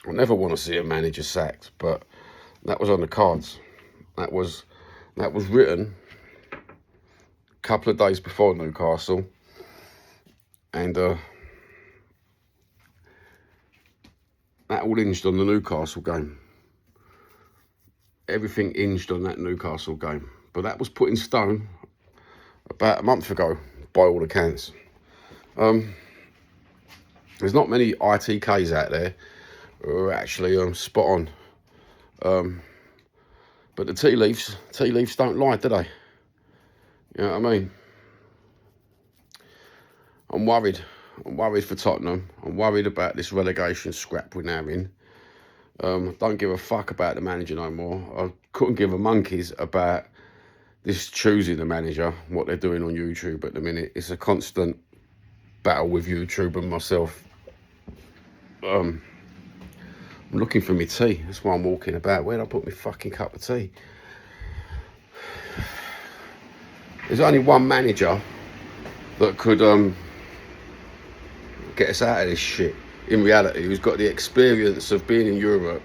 I never want to see a manager sacked, but that was on the cards. That was written a couple of days before Newcastle, and that all hinged on the Newcastle game. Everything hinged on that Newcastle game, but that was put in stone about a month ago, by all accounts. There's not many ITKs out there who are actually spot on. But the tea leaves don't lie, do they? You know what I mean? I'm worried for Tottenham. I'm worried about this relegation scrap we're now in. Don't give a fuck about the manager no more. I couldn't give a monkeys about this choosing the manager, what they're doing on YouTube at the minute. It's a constant battle with YouTube and myself. I'm looking for my tea. That's why I'm walking about. Where'd I put my fucking cup of tea? There's only one manager that could get us out of this shit, in reality, who's got the experience of being in Europe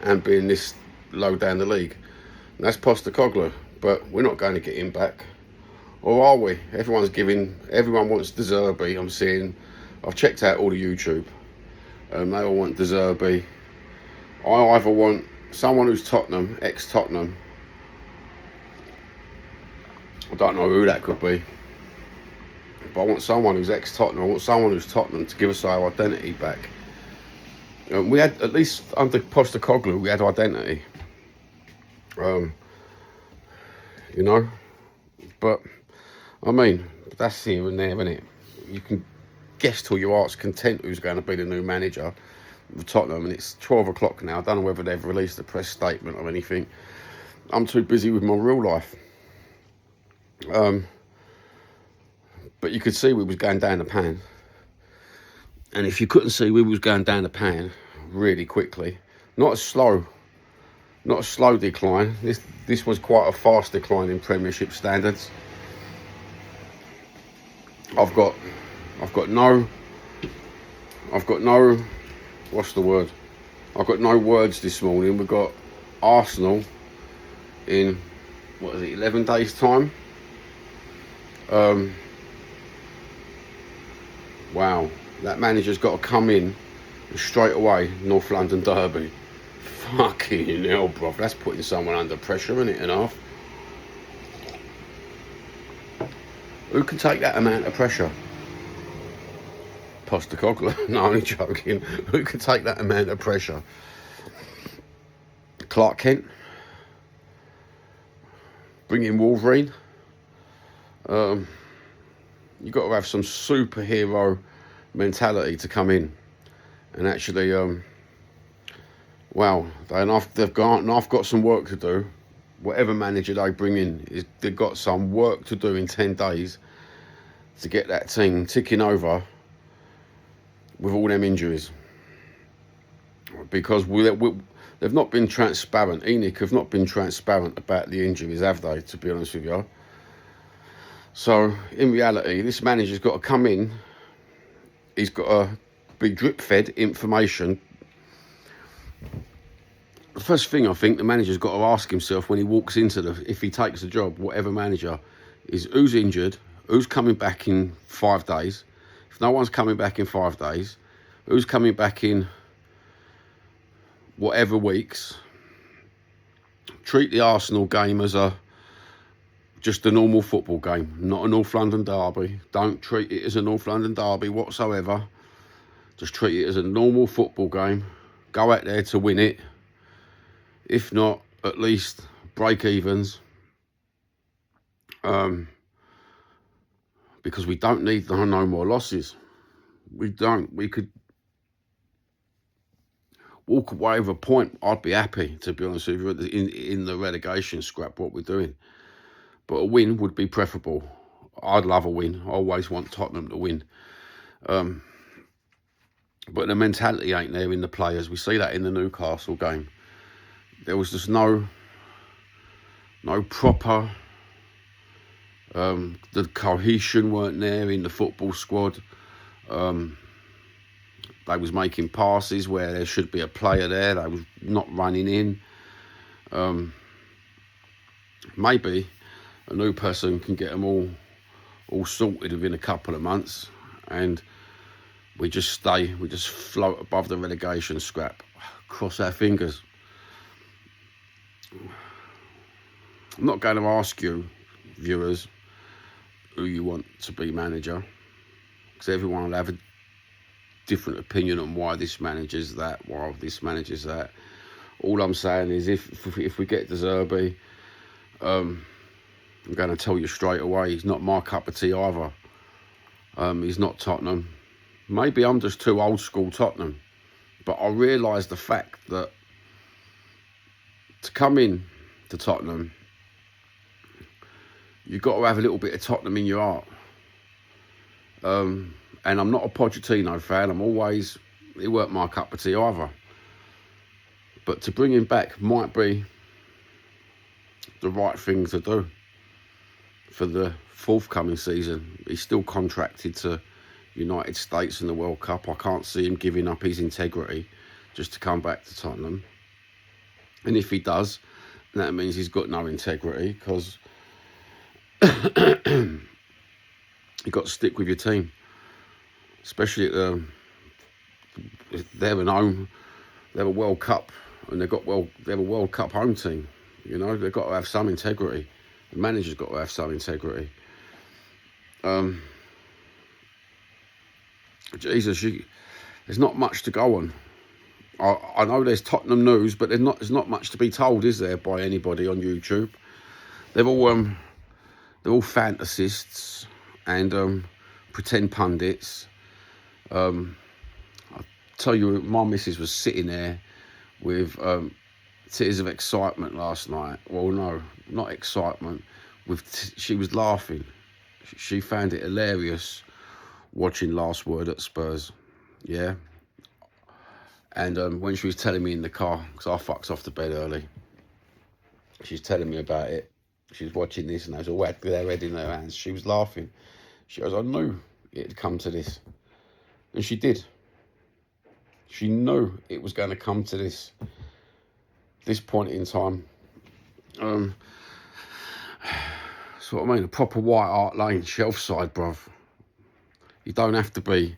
and being this low down the league. And that's Postecoglou. But we're not going to get him back. Or are we? Everyone wants De Zerbi. I've checked out all the YouTube. They all want De Zerbi. I either want someone who's Tottenham, ex-Tottenham. I don't know who that could be. But I want someone who's ex-Tottenham. I want someone who's Tottenham to give us our identity back. We had, at least under Postecoglou, we had identity. You know? But, I mean, that's here and there, isn't it? You can guess till your heart's content who's going to be the new manager of Tottenham, and it's 12 o'clock now. I don't know whether they've released a press statement or anything. I'm too busy with my real life. But you could see we was going down the pan. And if you couldn't see we was going down the pan really quickly, not a slow decline. This was quite a fast decline in Premiership standards. I've got no what's the word? I've got no words this morning. We've got Arsenal in 11 days time. Wow, that manager's got to come in straight away. North London derby. Fucking hell, bro. That's putting someone under pressure, isn't it, enough? Who can take that amount of pressure? Postecoglou. No, only joking. Who can take that amount of pressure? Clark Kent. Bring in Wolverine. You've got to have some superhero mentality to come in and actually, they've got some work to do. Whatever manager they bring in, they've got some work to do in 10 days to get that team ticking over with all them injuries. Because they've not been transparent. ENIC have not been transparent about the injuries, have they, to be honest with you? So, in reality, this manager's got to come in. He's got to be drip-fed information. The first thing I think the manager's got to ask himself when he walks into if he takes the job, whatever manager, is who's injured, who's coming back in 5 days. If no one's coming back in 5 days, who's coming back in whatever weeks. Treat the Arsenal game as just a normal football game, not a North London derby. Don't treat it as a North London derby whatsoever. Just treat it as a normal football game. Go out there to win it. If not, at least break evens. Because we don't need no more losses. We don't. We could walk away with a point. I'd be happy, to be honest with you, in the relegation scrap, what we're doing. But a win would be preferable. I'd love a win. I always want Tottenham to win. But the mentality ain't there in the players. We see that in the Newcastle game. There was just no proper... the cohesion weren't there in the football squad. they was making passes where there should be a player there. They was not running in. Maybe a new person can get them all sorted within a couple of months, and we just float above the relegation scrap. Cross our fingers. I'm not going to ask you, viewers, who you want to be manager, because everyone will have a different opinion on why this manager's that, why this manager's that. All I'm saying is if we get De Zerbi, I'm going to tell you straight away, he's not my cup of tea either. He's not Tottenham. Maybe I'm just too old school Tottenham, but I realise the fact that to come in to Tottenham, you've got to have a little bit of Tottenham in your heart. And I'm not a Pochettino fan. He weren't my cup of tea either. But to bring him back might be the right thing to do for the forthcoming season. He's still contracted to United States in the World Cup. I can't see him giving up his integrity just to come back to Tottenham. And if he does, that means he's got no integrity, because you've got to stick with your team, especially at they're an home, they have a World Cup, and they have a World Cup home team. You know, they've got to have some integrity. The manager's got to have some integrity. Jesus, there's not much to go on. I know there's Tottenham news, but there's not much to be told, is there, by anybody on YouTube? They're all fantasists and pretend pundits. I tell you, my missus was sitting there with tears of excitement last night. Well, no, not excitement. She was laughing. She found it hilarious watching Last Word at Spurs. Yeah. And when she was telling me in the car, because I fucks off to bed early, she's telling me about it. She's watching this, and they was all had their head in their hands. She was laughing. She goes, I knew it had come to this. And she did. She knew it was going to come to this point in time. That's what I mean, a proper White Hart Lane, shelf side, bruv. You don't have to be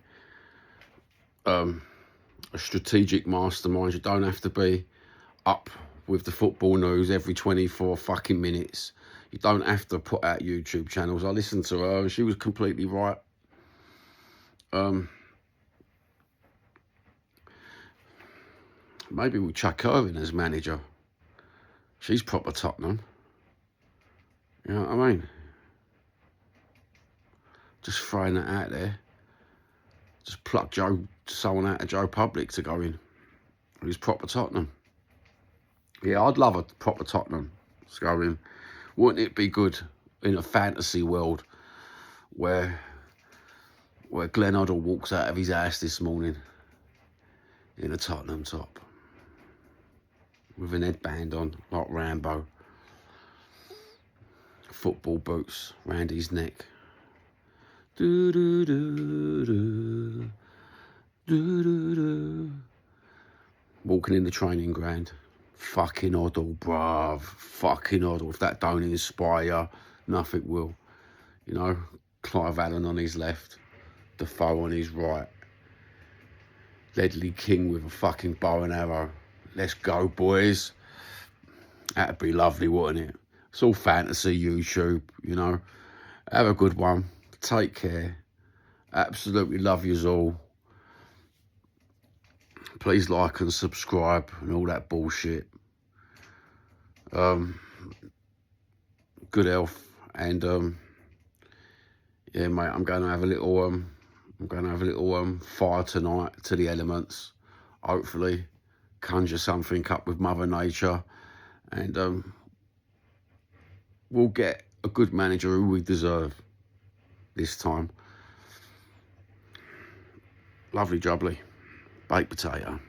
a strategic mastermind. You don't have to be up with the football news every 24 fucking minutes. You don't have to put out YouTube channels. I listened to her and she was completely right. Maybe we'll chuck her in as manager. She's proper Tottenham. You know what I mean? Just throwing that out there. Just pluck someone out of Joe Public to go in. Who's proper Tottenham. Yeah, I'd love a proper Tottenham to go in. Wouldn't it be good in a fantasy world where Glenn Hoddle walks out of his house this morning in a Tottenham top with an headband on, like Rambo, football boots round his neck, do do do do do do do, walking in the training ground. Fucking Hoddle, bruv. Fucking Hoddle. If that don't inspire you, nothing will. You know, Clive Allen on his left, Defoe on his right, Ledley King with a fucking bow and arrow. Let's go, boys. That'd be lovely, wouldn't it? It's all fantasy, YouTube, you know. Have a good one. Take care. Absolutely love yous all. Please like and subscribe and all that bullshit. Good health, and yeah, mate. I'm going to have a little fire tonight to the elements. Hopefully, conjure something up with Mother Nature, and we'll get a good manager who we deserve this time. Lovely jubbly. Baked potato.